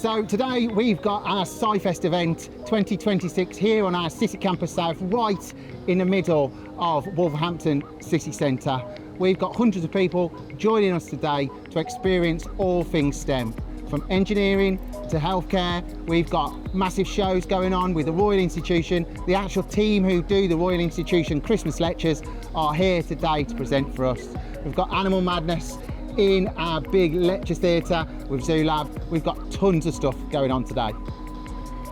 So today we've got our SciFest event 2026 here on our City Campus South, right in the middle of Wolverhampton City Centre. We've got hundreds of people joining us today to experience all things STEM, from engineering to healthcare. We've got massive shows going on with the Royal Institution. The actual team who do the Royal Institution Christmas lectures are here today to present for us. We've got Animal Madness in our big lecture theatre with Zoo Lab. We've got tons of stuff going on today.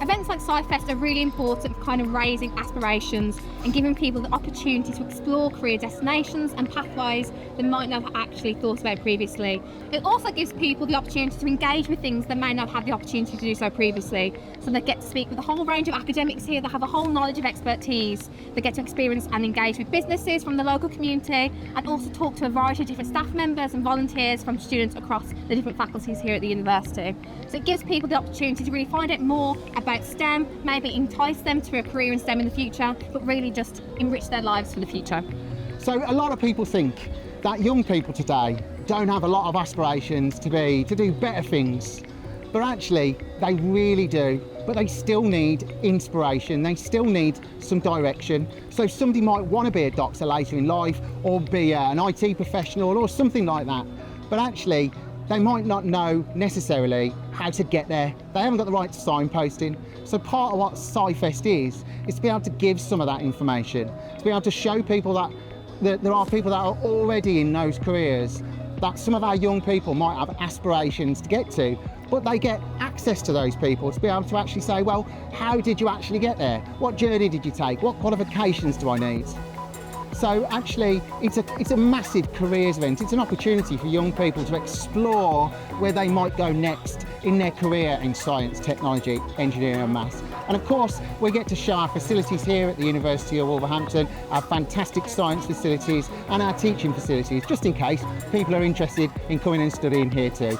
Events like SciFest are really important for kind of raising aspirations and giving people the opportunity to explore career destinations and pathways they might not have actually thought about previously. It also gives people the opportunity to engage with things they may not have the opportunity to do so previously. So they get to speak with a whole range of academics here that have a whole knowledge of expertise. They get to experience and engage with businesses from the local community, and also talk to a variety of different staff members and volunteers from students across the different faculties here at the university. So it gives people the opportunity to really find out more about STEM, maybe entice them to a career in STEM in the future, but really just enrich their lives for the future. So a lot of people think that young people today don't have a lot of aspirations to do better things, but actually they really do. But they still need inspiration, they still need some direction. So somebody might want to be a doctor later in life, or be an IT professional or something like that, but actually they might not know necessarily how to get there. They haven't got the right signposting. So part of what SciFest is to be able to give some of that information, to be able to show people that there are people that are already in those careers that some of our young people might have aspirations to get to, but they get access to those people to be able to actually say, well, how did you actually get there? What journey did you take? What qualifications do I need? So actually, it's a massive careers event. It's an opportunity for young people to explore where they might go next in their career in science, technology, engineering and maths. And of course, we get to show our facilities here at the University of Wolverhampton, our fantastic science facilities and our teaching facilities, just in case people are interested in coming and studying here too.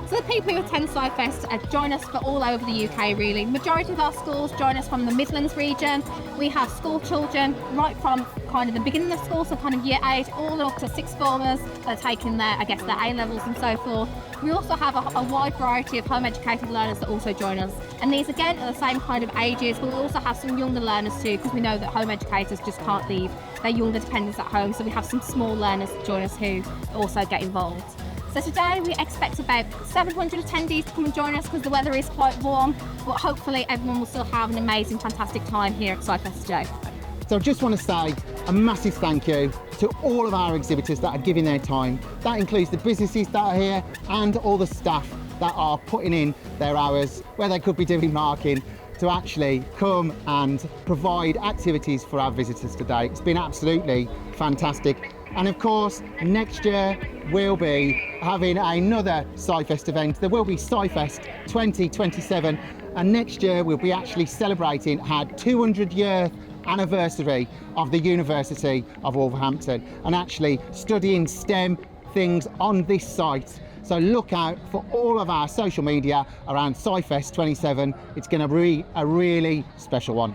So the people who attend SciFest join us from all over the UK really. Majority of our schools join us from the Midlands region. We have school children right from kind of the beginning of school, so kind of year 8, all up to sixth formers that are taking their A-levels and so forth. We also have a wide variety of home educated learners that also join us. And these again are the same kind of ages, but we also have some younger learners too, because we know that home educators just can't leave their younger dependents at home. So we have some small learners that join us who also get involved. So today we expect about 700 attendees to come and join us because the weather is quite warm, but hopefully everyone will still have an amazing, fantastic time here at SciFest today. So I just want to say a massive thank you to all of our exhibitors that are giving their time. That includes the businesses that are here and all the staff that are putting in their hours, where they could be doing marking, to actually come and provide activities for our visitors today. It's been absolutely fantastic. And of course, next year we'll be having another SciFest event. There will be SciFest 2027, and next year we'll be actually celebrating our 200-year anniversary of the University of Wolverhampton and actually studying STEM things on this site. So look out for all of our social media around SciFest 27. It's going to be a really special one.